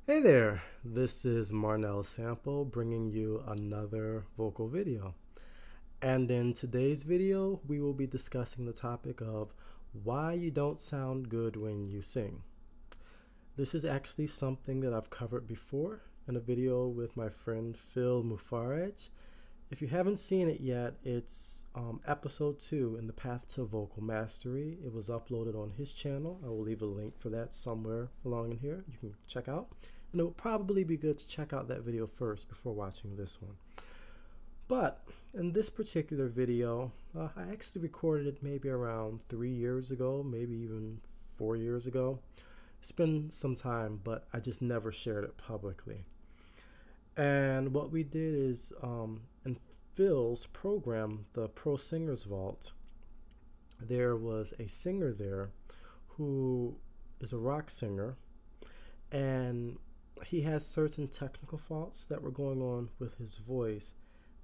Hey there, this is Marnell Sample bringing you another vocal video. And in today's video, we will be discussing the topic of why you don't sound good when you sing. This is actually something that I've covered before in a video with my friend Phil Mufaraj. If you haven't seen it yet, it's episode 2 in the path to vocal mastery. It was uploaded on his channel. I will leave a link for that somewhere along in here. You can check out. And it would probably be good to check out that video first before watching this one. But in this particular video, I actually recorded it maybe around 3 years ago, maybe even 4 years ago. It's been some time, but I just never shared it publicly. And what we did is in Phil's program, the Pro Singers Vault, there was a singer there who is a rock singer, and he has certain technical faults that were going on with his voice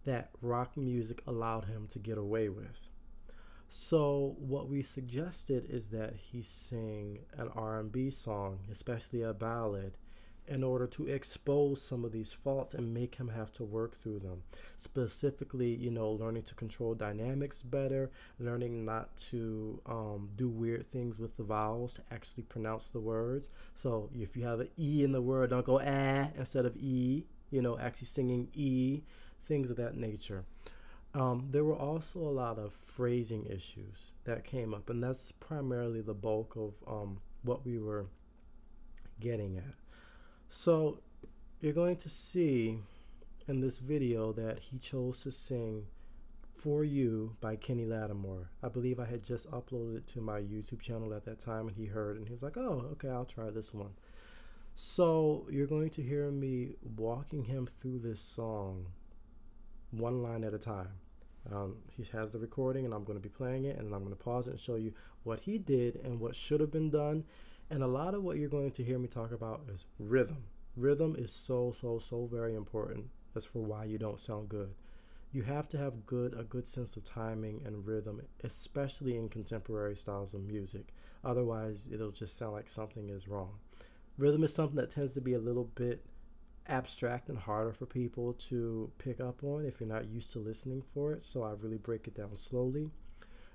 that rock music allowed him to get away with. So what we suggested is that he sing an R&B song, especially a ballad, in order to expose some of these faults and make him have to work through them. Specifically, learning to control dynamics better, learning not to do weird things with the vowels to actually pronounce the words. So if you have an E in the word, don't go ah instead of E, actually singing E, things of that nature. There were also a lot of phrasing issues that came up, and that's primarily the bulk of what we were getting at. So you're going to see in this video that he chose to sing For You by Kenny Lattimore. I believe I had just uploaded it to my YouTube channel at that time, and he heard it and he was like, oh, okay, I'll try this one. So you're going to hear me walking him through this song one line at a time. He has the recording and I'm going to be playing it, and I'm going to pause it and show you what he did and what should have been done. And a lot of what you're going to hear me talk about is rhythm. Rhythm is so very important. That's for why you don't sound good. You have to have a good sense of timing and rhythm, especially in contemporary styles of music. Otherwise, it'll just sound like something is wrong. Rhythm is something that tends to be a little bit abstract and harder for people to pick up on if you're not used to listening for it. So I really break it down slowly.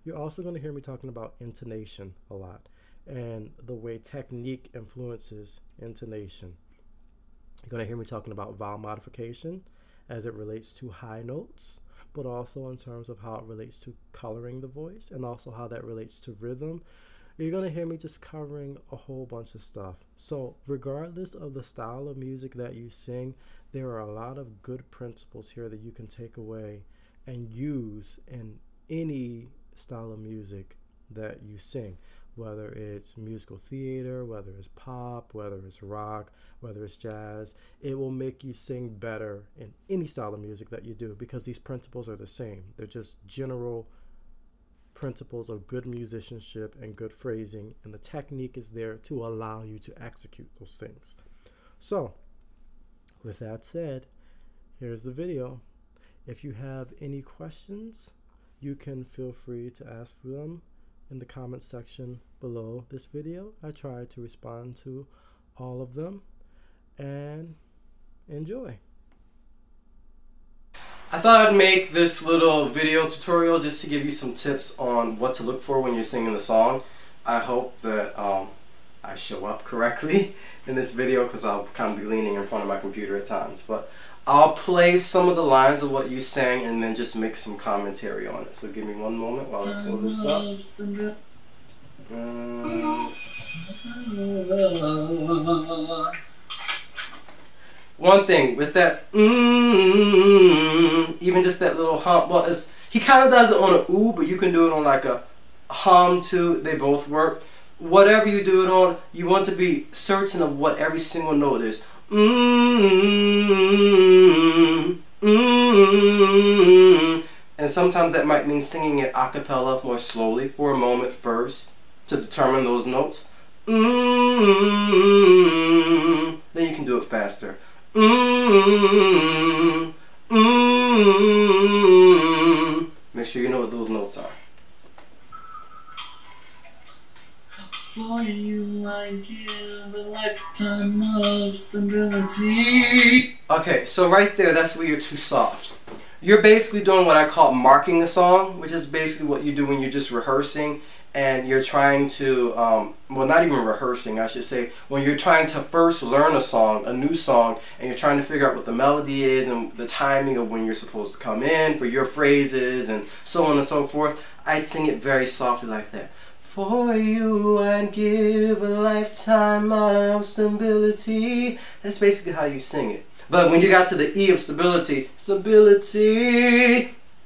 You're also going to hear me talking about intonation a lot, and the way technique influences intonation. You're going to hear me talking about vowel modification as it relates to high notes, but also in terms of how it relates to coloring the voice, and also how that relates to rhythm. You're going to hear me just covering a whole bunch of stuff. So regardless of the style of music that you sing, there are a lot of good principles here that you can take away and use in any style of music that you sing. Whether it's musical theater, whether it's pop, whether it's rock, whether it's jazz, it will make you sing better in any style of music that you do, because these principles are the same. They're just general principles of good musicianship and good phrasing, and the technique is there to allow you to execute those things. So, with that said, here's the video. If you have any questions, you can feel free to ask them in the comment section below this video. I try to respond to all of them, and enjoy. I thought I'd make this little video tutorial just to give you some tips on what to look for when you're singing the song. I hope that I show up correctly in this video, because I'll kind of be leaning in front of my computer at times. But I'll play some of the lines of what you sang and then just make some commentary on it. So give me one moment while I pull this up. One thing with that, even just that little hum, well, he kind of does it on a ooh, but you can do it on like a hum too. They both work. Whatever you do it on, you want to be certain of what every single note is. And sometimes that might mean singing it a cappella more slowly for a moment first to determine those notes. Then you can do it faster. Make sure you know what those notes are. For you I give a lifetime of stability. Okay, so right there, that's where you're too soft. You're basically doing what I call marking a song, which is basically what you do when you're just rehearsing and you're trying to, well, not even rehearsing, I should say, when you're trying to first learn a song, a new song, and you're trying to figure out what the melody is and the timing of when you're supposed to come in for your phrases and so on and so forth. I'd sing it very softly like that. For you I'd give a lifetime of stability. That's basically how you sing it. But when you got to the E of stability,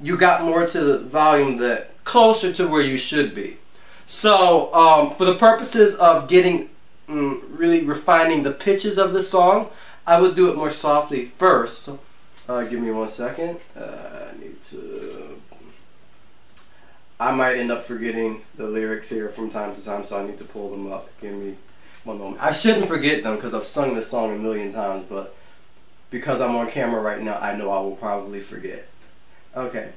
you got more to the volume that closer to where you should be. So for the purposes of getting really refining the pitches of the song, I would do it more softly first. So give me 1 second. I might end up forgetting the lyrics here from time to time, so I need to pull them up. Give me 1 moment. I shouldn't forget them because I've sung this song a million times, but because I'm on camera right now, I know I will probably forget. Okay.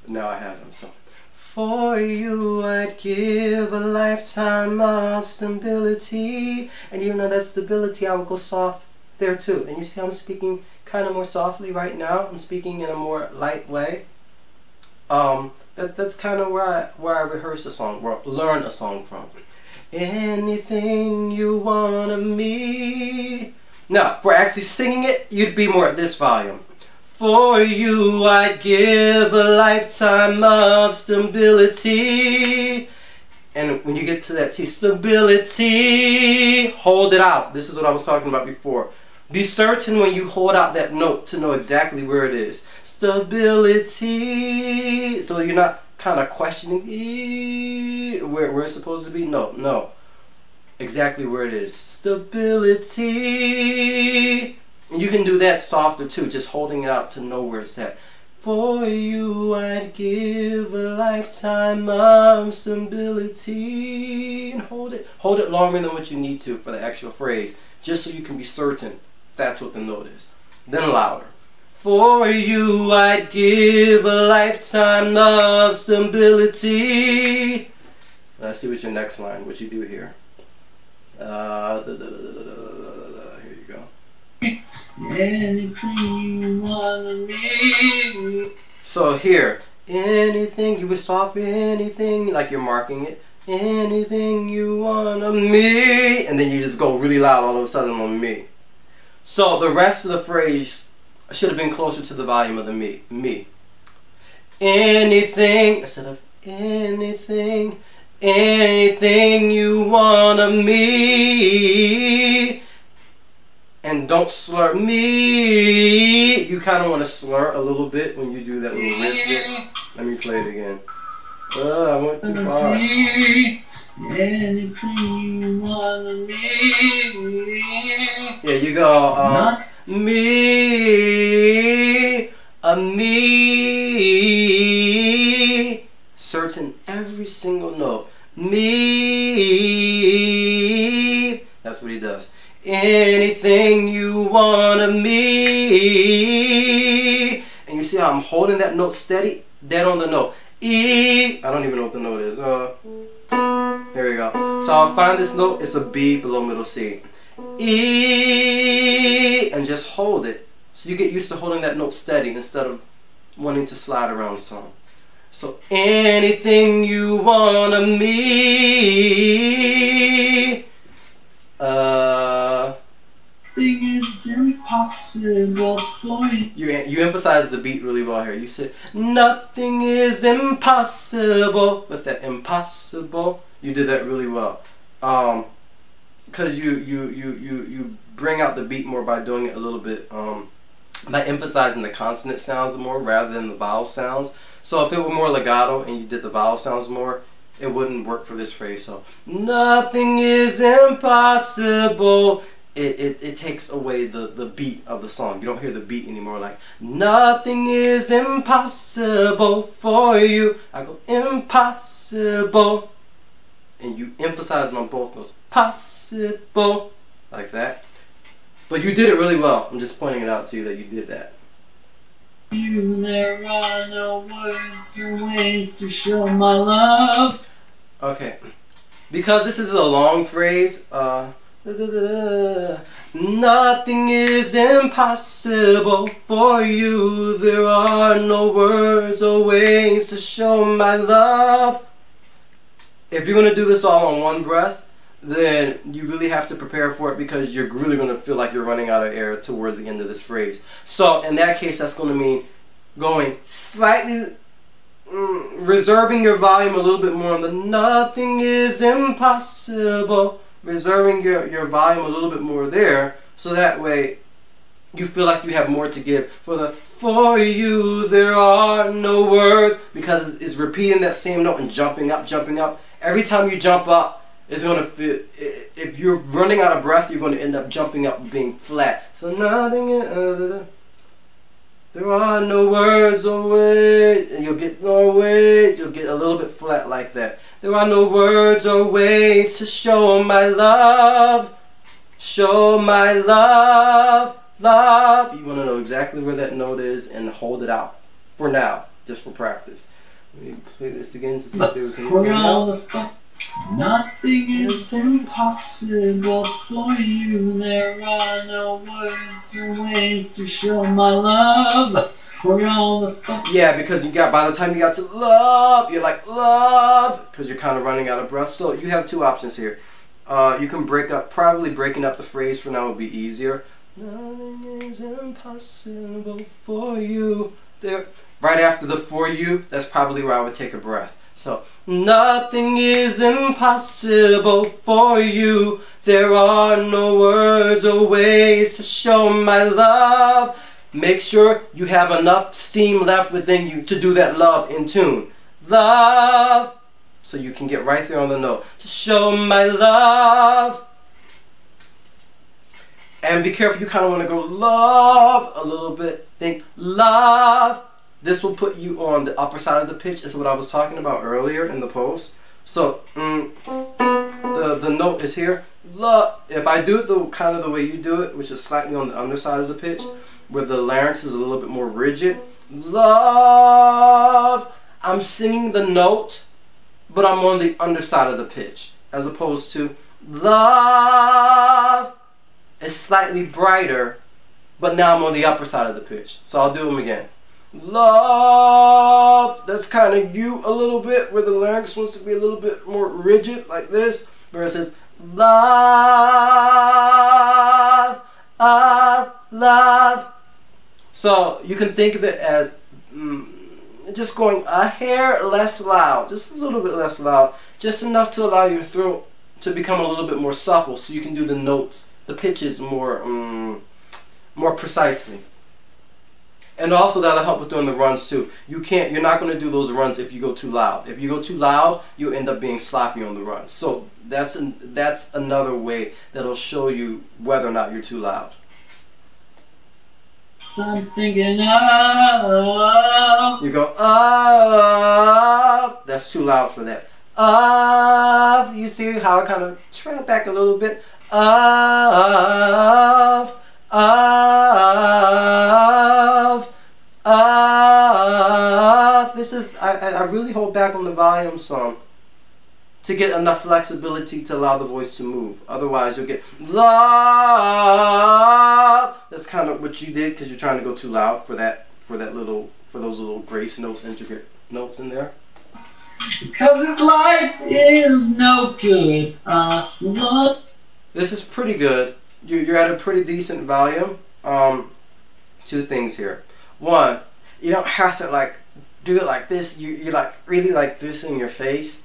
Now I have them. So, for you I'd give a lifetime of stability. And even though that's stability, I would go soft there too. And you see I'm speaking kind of more softly right now. I'm speaking in a more light way. That's kind of where I rehearse a song, or learn a song from. Anything you want of me. Now, for actually singing it, you'd be more at this volume. For you I'd give a lifetime of stability. And when you get to that, see, stability, hold it out. This is what I was talking about before. Be certain when you hold out that note to know exactly where it is. Stability. So you're not kind of questioning where it's supposed to be. No. Exactly where it is. Stability. And you can do that softer too, just holding it out to know where it's at. For you I'd give a lifetime of stability. And hold it longer than what you need to for the actual phrase, just so you can be certain that's what the note is. Then louder. For you I'd give a lifetime of stability. Let's see what your next line, what you do here. Here you go. Anything you want of me. So here, anything, you would soften anything, like you're marking it. Anything you want of me. And then you just go really loud all of a sudden on me. So the rest of the phrase should have been closer to the volume of the me. Me. Anything, instead of anything, anything you want of me. And don't slur me. You kind of want to slur a little bit when you do that little riff bit. Let me play it again. I went too far. Anything you want of me. Yeah, you go, me, me. Certain every single note. Me. That's what he does. Anything you want of me. And you see how I'm holding that note steady? Dead on the note. E. I don't even know what the note is. There we go. So I'll find this note. It's a B below middle C. E. And just hold it. So you get used to holding that note steady instead of wanting to slide around some. So anything you want of me. Thing is impossible for you. You emphasize the beat really well here. You said nothing is impossible with that impossible. You did that really well. Because you bring out the beat more by doing it a little bit by emphasizing the consonant sounds more rather than the vowel sounds. So if it were more legato and you did the vowel sounds more, it wouldn't work for this phrase. So nothing is impossible. It takes away the beat of the song. You don't hear the beat anymore. Like nothing is impossible for you. I go impossible, and you emphasize it on both those. Possible, like that. But you did it really well. I'm just pointing it out to you that you did that. There are no words or ways to show my love. Okay. because this is a long phrase, nothing is impossible for you. There are no words or ways to show my love. If you're going to do this all on one breath, then you really have to prepare for it, because you're really going to feel like you're running out of air towards the end of this phrase. So in that case, that's going to mean going slightly, reserving your volume a little bit more on the nothing is impossible. Reserving your volume a little bit more there, so that way you feel like you have more to give. For you there are no words, because it's repeating that same note and jumping up, jumping up. Every time you jump up, it's going to feel, if you're running out of breath, you're going to end up jumping up and being flat. So nothing is, there are no words or ways, and you'll get no ways, you'll get a little bit flat like that. There are no words or ways to show my love. Show my love, love. You want to know exactly where that note is and hold it out for now, just for practice. Let me play this again to see if there was anything else. Nothing is impossible for you. There are no words or ways to show my love. Yeah, because by the time you got to love, you're like love, because you're kind of running out of breath. So you have two options here. You can probably breaking up the phrase for now would be easier. Nothing is impossible for you. There, right after the for you, that's probably where I would take a breath. So nothing is impossible for you. There are no words or ways to show my love. Make sure you have enough steam left within you to do that love in tune. Love. So you can get right there on the note. To show my love. And be careful, you kind of want to go love a little bit. Think love. This will put you on the upper side of the pitch. Is what I was talking about earlier in the post. So the note is here. Love. If I do it the kind of the way you do it, which is slightly on the underside of the pitch, where the larynx is a little bit more rigid. Love. I'm singing the note, but I'm on the underside of the pitch, as opposed to love. It's slightly brighter, but now I'm on the upper side of the pitch. So I'll do them again. Love. That's kind of you a little bit, where the larynx wants to be a little bit more rigid, like this, versus love, love. So you can think of it as just going a hair less loud, just a little bit less loud, just enough to allow your throat to become a little bit more supple, so you can do the notes, the pitches more precisely. And also that'll help with doing the runs too. You're not going to do those runs if you go too loud. If you go too loud, you'll end up being sloppy on the runs. So that's another way that'll show you whether or not you're too loud. So I'm thinking of. You go up. That's too loud for that. Up. You see how I kind of trim back a little bit. Up. This is I really hold back on the volume some to get enough flexibility to allow the voice to move. Otherwise, you'll get love. That's kind of what you did, because you're trying to go too loud for those little grace notes, intricate notes in there. Because this life is no good. This is pretty good. You're at a pretty decent volume. Two things here. One, you don't have to like do it like this. You're like really like this in your face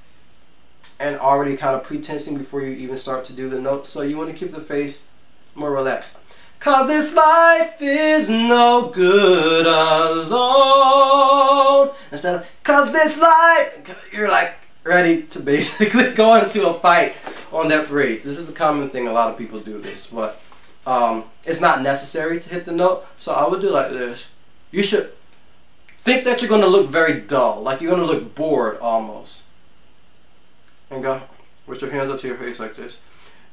and already kind of pretensing before you even start to do the note. So you want to keep the face more relaxed. Cause this life is no good alone. Instead of, cause this life, you're like ready to basically go into a fight on that phrase. This is a common thing, a lot of people do this, but it's not necessary to hit the note. So I would do like this. You should think that you're going to look very dull, like you're going to look bored almost. And go with your hands up to your face like this.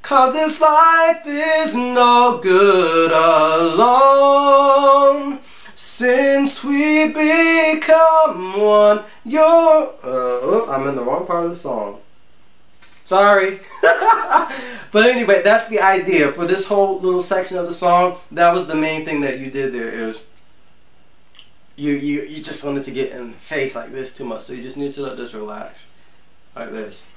Cause this life is no good alone. Since we become one, I'm in the wrong part of the song. Sorry. But anyway, that's the idea for this whole little section of the song. That was the main thing that you did there. Is you just wanted to get in face like this too much, so you just need to let this relax like this.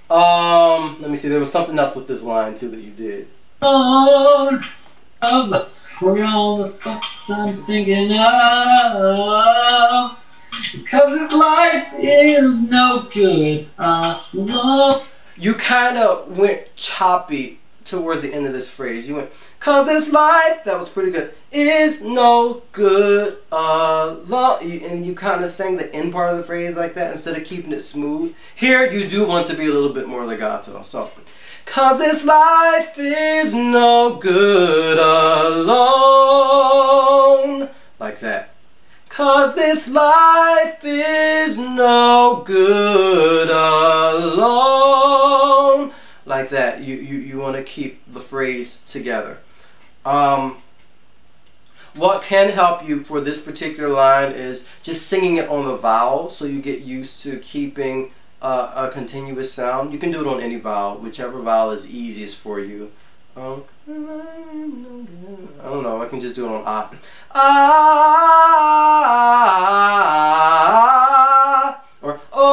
Let me see. There was something else with this line too that you did. Oh, for all the thoughts I'm thinking of, because this life is no good alone. You kind of went choppy towards the end of this phrase. You went, cause this life, that was pretty good, is no good alone. And you kind of sang the end part of the phrase like that instead of keeping it smooth. Here, you do want to be a little bit more legato. So, cause this life is no good alone. Like that. Cause this life is no good alone. Like that. You want to keep the phrase together. What can help you for this particular line is just singing it on the vowel, so you get used to keeping a continuous sound. You can do it on any vowel, whichever vowel is easiest for you. I don't know, I can just do it on ah. Ah, or oh,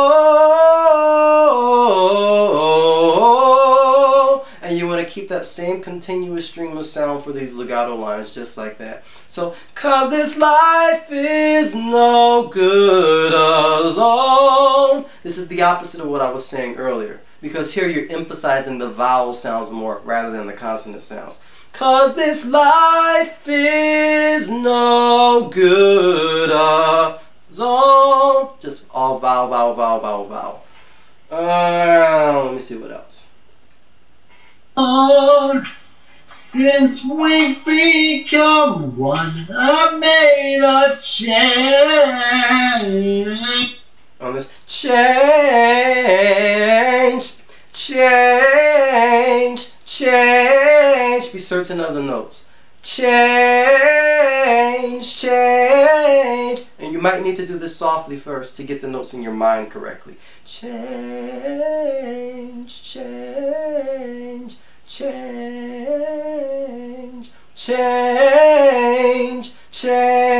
and you want to keep that same continuous stream of sound for these legato lines, just like that. So, cause this life is no good alone. This is the opposite of what I was saying earlier, because here you're emphasizing the vowel sounds more rather than the consonant sounds. Cause this life is no good alone. Just all vowel, vowel, vowel, vowel, vowel. Let me see what else. Oh, since we've become one, I've made a change. On this, change, change, change. Be certain of the notes. Change, change. And you might need to do this softly first to get the notes in your mind correctly. Change, change, change, change, change,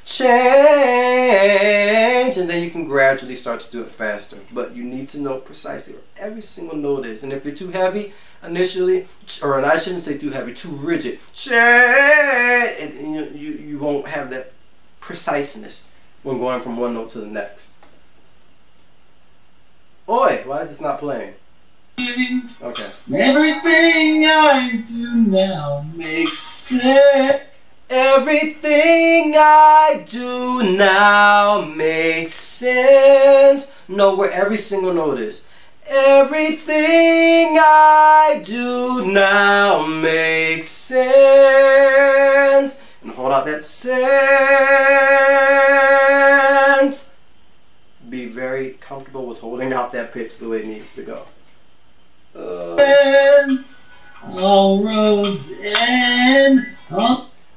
change. And then you can gradually start to do it faster. But you need to know precisely where every single note is. And if you're too heavy initially, or I shouldn't say too heavy, too rigid, and you won't have that preciseness when going from one note to the next. Oi, why is this not playing? Okay. Everything I do now makes sense. Everything I do now makes sense. Know where every single note is. Everything I do now makes sense. And hold out that sense. Be very comfortable with holding out that pitch the way it needs to go. All roads end.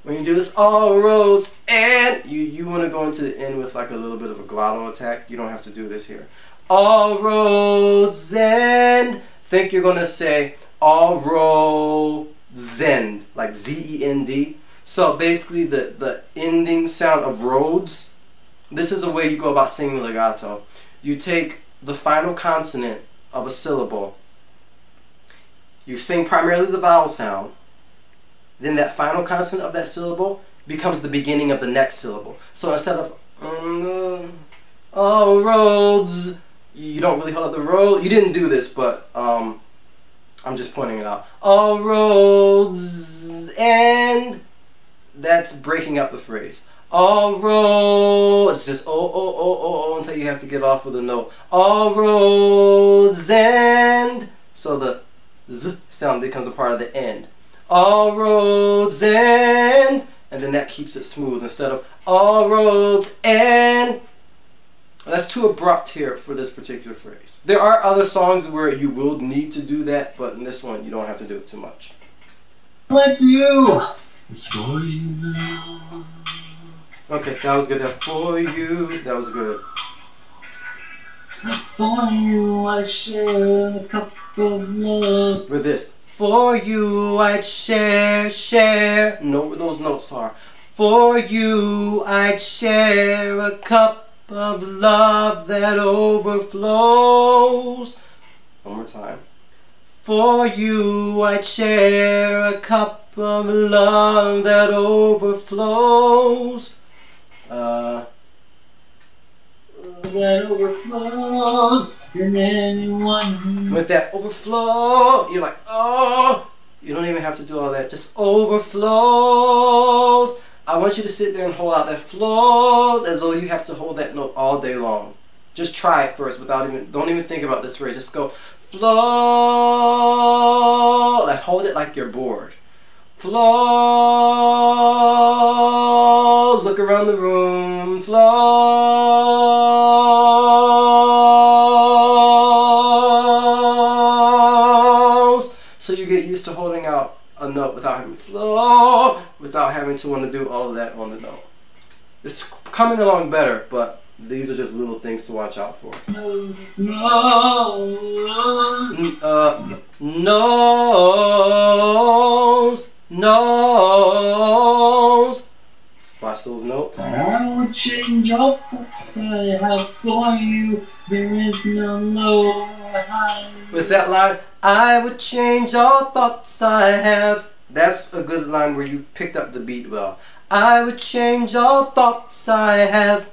When you do this, all roads end. You want to go into the end with like a little bit of a glottal attack. You don't have to do this here. All roads end. Think you're going to say all roads end, like Z-E-N-D. So basically the ending sound of roads. This is a way you go about singing legato. You take the final consonant of a syllable. You sing primarily the vowel sound. Then that final consonant of that syllable becomes the beginning of the next syllable. So instead of all roads, you don't really hold up the road. You didn't do this, but I'm just pointing it out. All roads end. That's breaking up the phrase. All roads, just oh until you have to get off with a note. All roads end. So the Z sound becomes a part of the end. All roads end. And then that keeps it smooth instead of all roads end. That's too abrupt here for this particular phrase. There are other songs where you will need to do that, but in this one you don't have to do it too much. What do is for you now. Okay, that was good. That for you. That was good. For you I share a cup of love. For this. For you I'd share. Know where those notes are. For you I'd share a cup of love that overflows. One more time. For you I'd share a cup of love that overflows. That overflows in anyone. With that overflow, you're like, oh, you don't even have to do all that. Just overflows. I want you to sit there and hold out that flows as though you have to hold that note all day long. Just try it first without even, don't even think about this phrase. Just go, flow. Like, hold it like you're bored. Flows. Look around the room. Flows. So you get used to holding out a note without having flow, without having to want to do all of that on the note. It's coming along better, but these are just little things to watch out for. Nose. Nose. Watch those notes. I would change all thoughts I have for you. There is no low high. With that line, I would change all thoughts I have. That's a good line where you picked up the beat well. I would change all thoughts I have.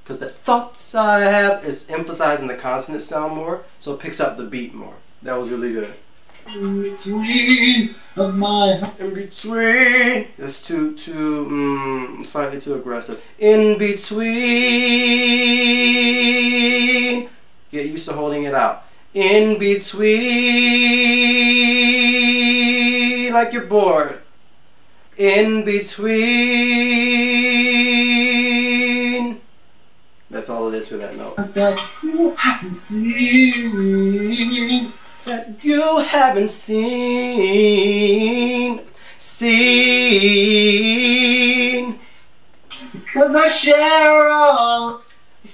Because the thoughts I have is emphasizing the consonant sound more, so it picks up the beat more. That was really good. In between of my In between. That's slightly too aggressive. In between. Get used to holding it out. In between. Like you're bored. In between. That's all it is for that note. that you haven't seen. That you haven't seen. Because I share all.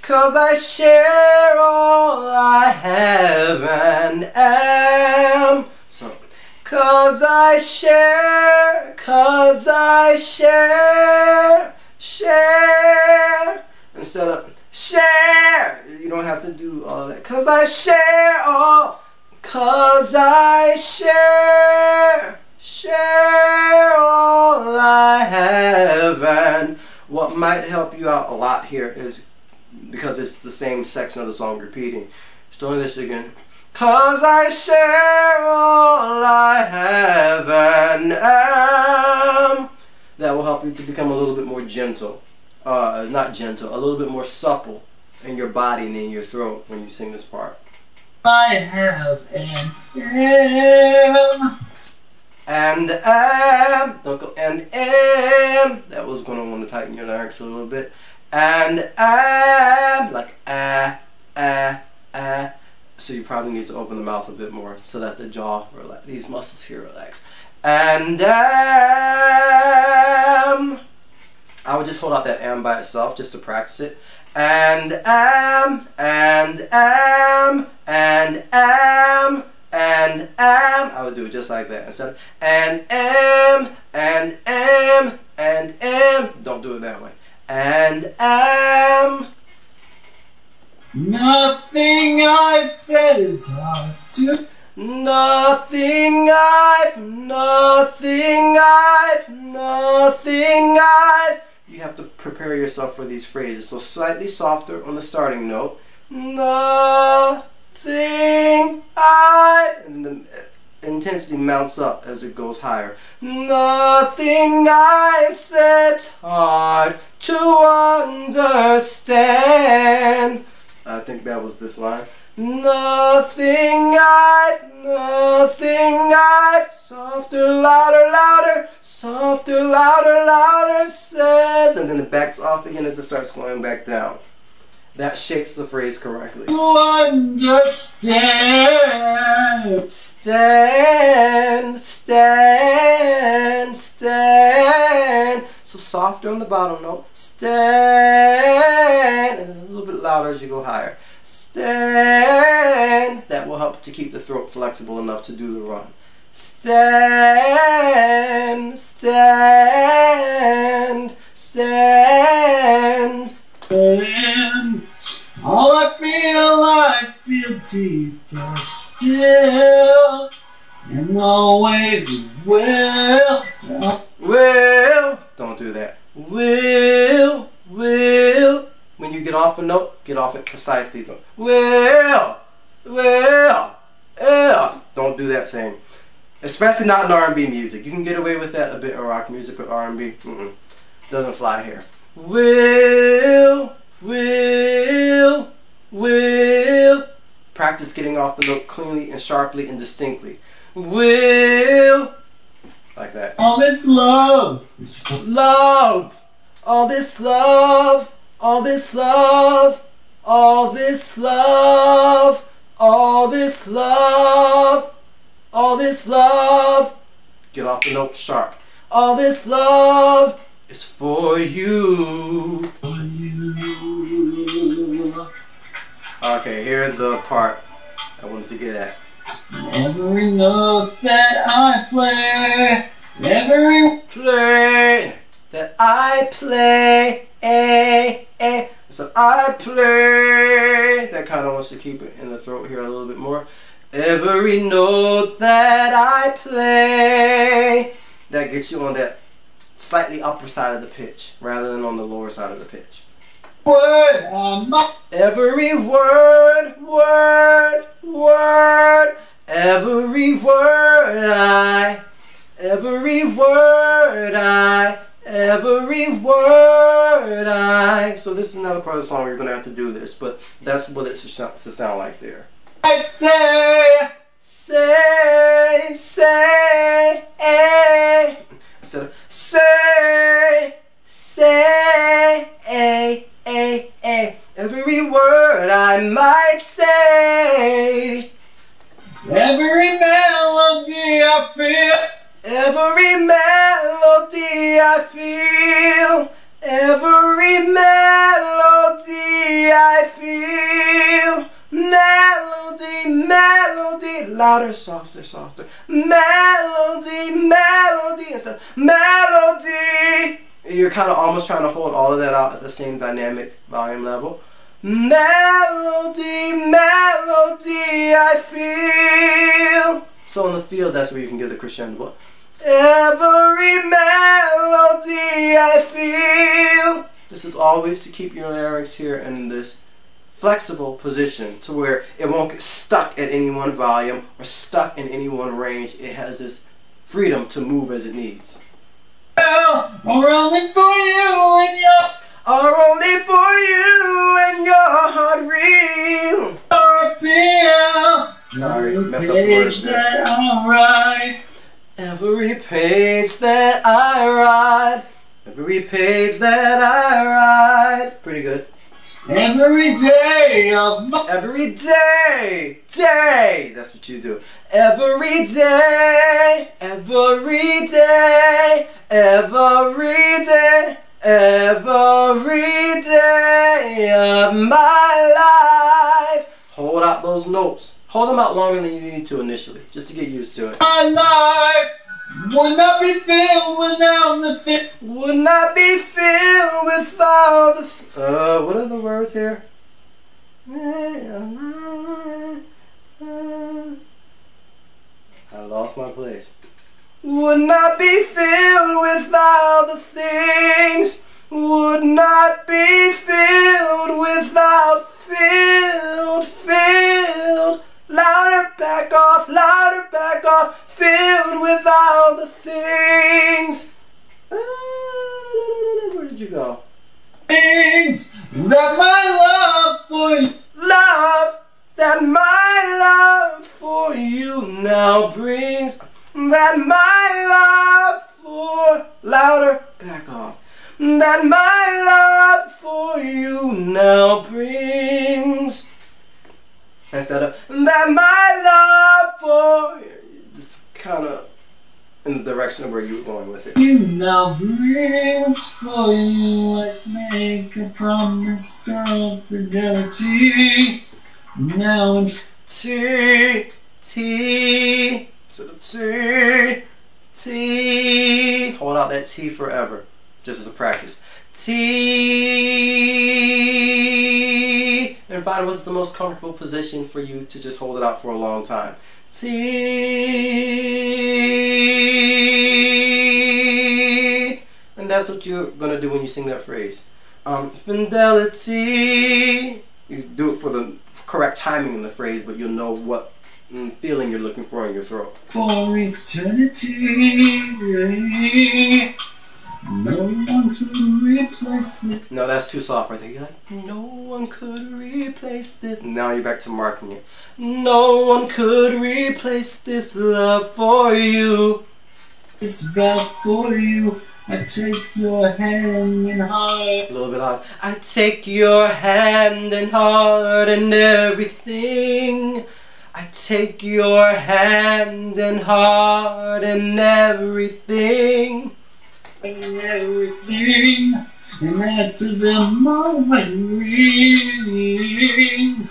Cause I share all I have and am. So, cause I share, share. Instead of share, you don't have to do all of that. Cause I share all, cause I share all I have. And what might help you out a lot here is, because it's the same section of the song repeating. Just doing this again. Cause I share all I have and am. That will help you to become a little bit more gentle. Not gentle, a little bit more supple in your body and in your throat when you sing this part. I have and am. And am. Don't go and am. That was going to want to tighten your larynx a little bit. And am. Like So you probably need to open the mouth a bit more so that the jaw, these muscles here relax. And am. I would just hold out that am by itself just to practice it. And am, and am, and am, and am. I would do it just like that. Instead of and am, and am, and am. Don't do it that way. And am. Nothing I've said is hard to. Nothing I've. You have to prepare yourself for these phrases. So slightly softer on the starting note. Nothing I've. And the intensity mounts up as it goes higher. Nothing I've said's hard to understand. I think that was this line. Nothing I've, softer, louder, softer, louder says, and then it backs off again as it starts going back down. That shapes the phrase correctly. To understand. Stand. So softer on the bottom note. Stand. And a little bit louder as you go higher. stand. That will help to keep the throat flexible enough to do the run. Stand, stand, stand. And all I feel deeper still, and always will. Will, don't do that. Will. When you get off a note, get off it precisely. Will. Don't do that thing. Especially not in R&B music. You can get away with that a bit in rock music, but R&B, doesn't fly here. Will. Practice getting off the note cleanly and sharply and distinctly. Will. Like that. All this love. Love. All this love. All this love. All this love. All this love. All this love. Get off the note sharp. All this love is for you. Okay, here's the part I wanted to get at. Every note that I play, every Play that I play, so I play. That kind of wants to keep it in the throat here a little bit more. Every note that I play, that gets you on that slightly upper side of the pitch rather than on the lower side of the pitch. word, Every word, word, word, every word I, every word I, every word I. So this is another part of the song where you're going to have to do this, but that's what it should sound like there. I'd say, Say, instead of say, every word I might say, every melody I feel, every melody I feel, every melody I feel, melody, melody, louder, softer, softer, melody, melody, instead of melody. You're kind of almost trying to hold all of that out at the same dynamic volume level. Melody, melody, I feel. So in the field, that's where you can get the crescendo. Every melody I feel. This is always to keep your larynx here in this flexible position to where it won't get stuck at any one volume or stuck in any one range. It has this freedom to move as it needs. or only for you and your, Are only for you and your heart real. appeal. Sorry, Every messed up the words page there. that I write, Every page that I write, every page that I write. Pretty good. every day of my Every day, that's what you do. Every day, every day, every day, every day of my life. Hold out those notes. Hold them out longer than you need to initially, just to get used to it. life would not be filled without the thing. Would not be filled without the... what are the words here? I lost my place. Would not be filled without the things. Would not be filled without filled. Louder, back off, filled without the things. Where did you go? Things that my love for you Love that my love for you now brings. That my love for... Louder, back off. That my love for you now brings. Instead of that my love for... This kind of in the direction of where you were going with it. you now brings for you. Like make a promise of fidelity. Now in T, T, to the T, T. Hold out that T forever, just as a practice. T. And find what's the most comfortable position for you to just hold it out for a long time. T. And that's what you're going to do when you sing that phrase. Fidelity. You do it for the correct timing in the phrase, but you'll know what feeling you're looking for in your throat. for eternity, no one could replace this. No, that's too soft right there. You're like, no one could replace this. Now you're back to marking it. No one could replace this love for you. It's about for you. I take your hand and heart. A little bit hard. I take your hand and heart and everything. I take your hand and heart and everything. And everything, and after the moment ring,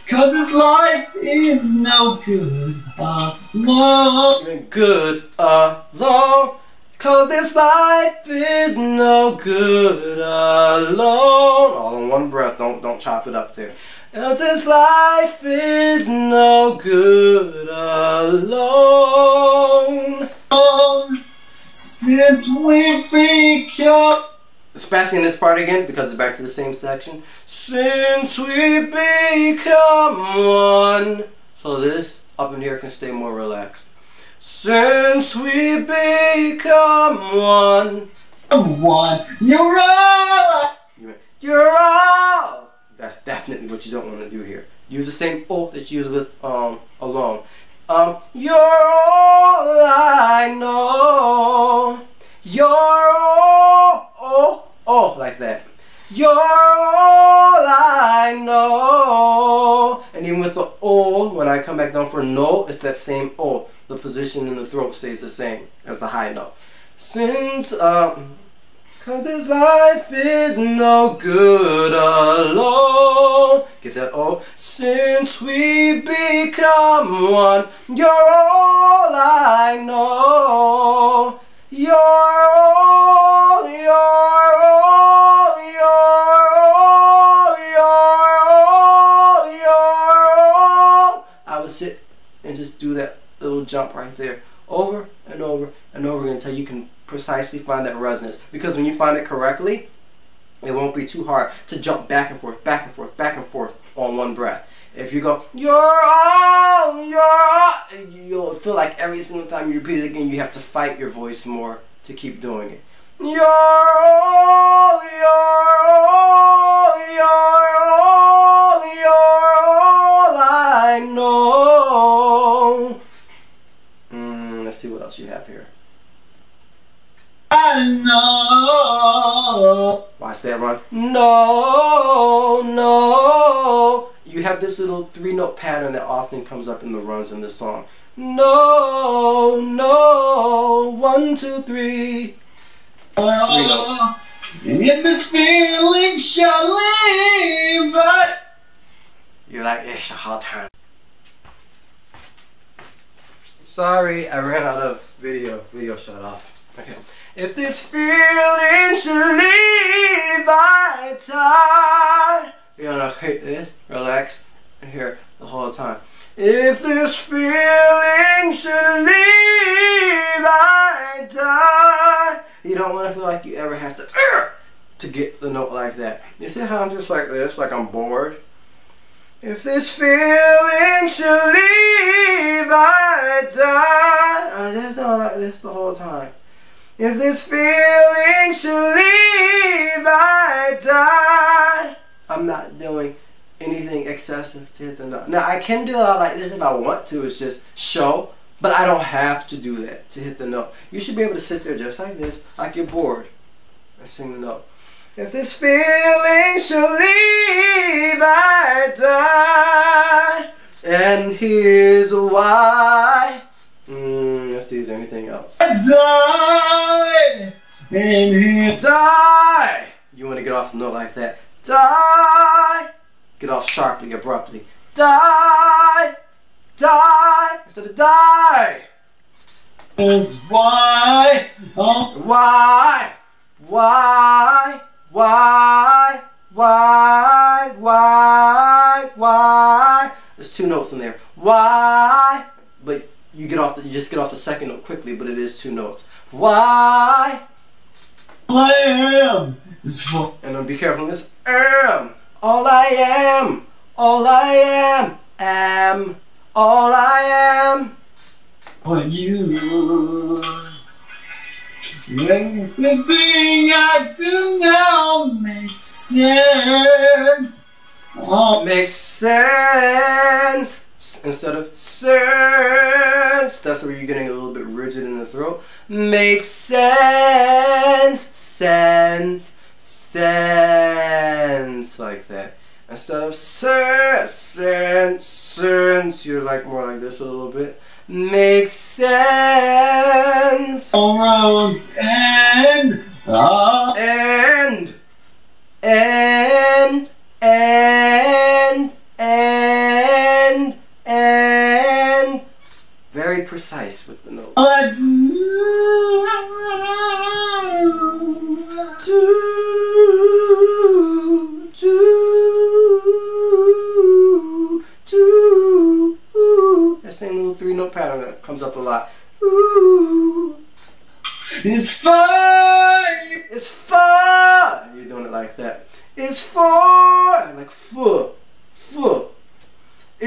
'cause this life is no good alone. You're good alone. 'Cause this life is no good alone. All in one breath. Don't chop it up there. 'Cause this life is no good alone. Since we become, Especially in this part again, because it's back to the same section. Since we become one. So this up in here can stay more relaxed. Since we become one. you're all. You're all. That's definitely what you don't want to do here. Use the same O that you use with alone. You're all I know. You're all like that. You're all I know. And even with the O, when I come back down for no, it's that same O. The position in the throat stays the same as the high note. Since 'cause this life is no good alone. Get that O. Since we become one, you're all I know. You're all, you're all, you're all, you're all, you're all. I would sit and just do that little jump right there over and over and over again until you can precisely find that resonance. Because when you find it correctly, it won't be too hard to jump back and forth, back and forth, back and forth on one breath. If you go, you're all, you'll feel like every single time you repeat it again, you have to fight your voice more to keep doing it. You're all, you're all, you're all, you're all I know. Let's see what else you have here. I know. Watch that run. No, no. You have this little 3-note pattern that often comes up in the runs in this song. No, no. 1, 2, 3. 3 notes. And if this feeling shall leave, but You're like, it's a hard time. Sorry, I ran out of video. Video shut off. Okay. If this feeling should leave, I die. You're gonna hit this, relax, and hear the whole time. If this feeling should leave, I die. You don't want to feel like you ever have to get the note like that. You see how I'm just like this, like I'm bored? If this feeling should leave, I die. I just don't like this the whole time. If this feeling should leave, I die. I'm not doing anything excessive to hit the note. Now I can do it like this if I want to. It's just show, but I don't have to do that to hit the note. You should be able to sit there just like this, like you're bored, and sing the note. If this feeling should leave, I die. And here's why. Let's see, is there anything else? I die. And here Die! You want to get off the note like that. Die! Get off sharply, abruptly. die, die, instead of die. Is why, oh, Why, why, why, why? There's two notes in there. Why, but you just get off the second note quickly, but it is two notes. Why, all I am is for and then be careful on this. All I am, all I am, all I am. you. Everything I do now makes sense. Oh, Makes sense instead of sense. That's where you're getting a little bit rigid in the throat. Makes sense, sense, sense, like that. Instead of sense, you're like more like this a little bit. Makes sense. all roads end. And very precise with the notes. All I do. That same little three-note pattern that comes up a lot. Ooh. It's fire. It's for. You're doing it like that. It's for, like for.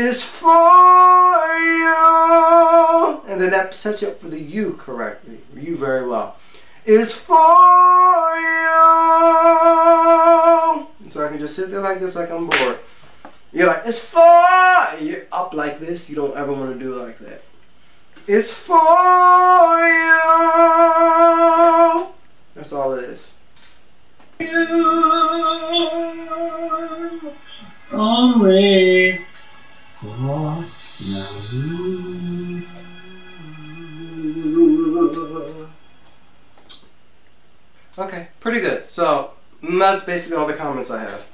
It's for you. And then that sets you up for the you correctly. You very well. It's for you. So I can just sit there like this like I'm bored. You're like, it's for. You're up like this. You don't ever want to do it like that. It's for you. That's all it is. You only for you. Okay, pretty good. So that's basically all the comments I have.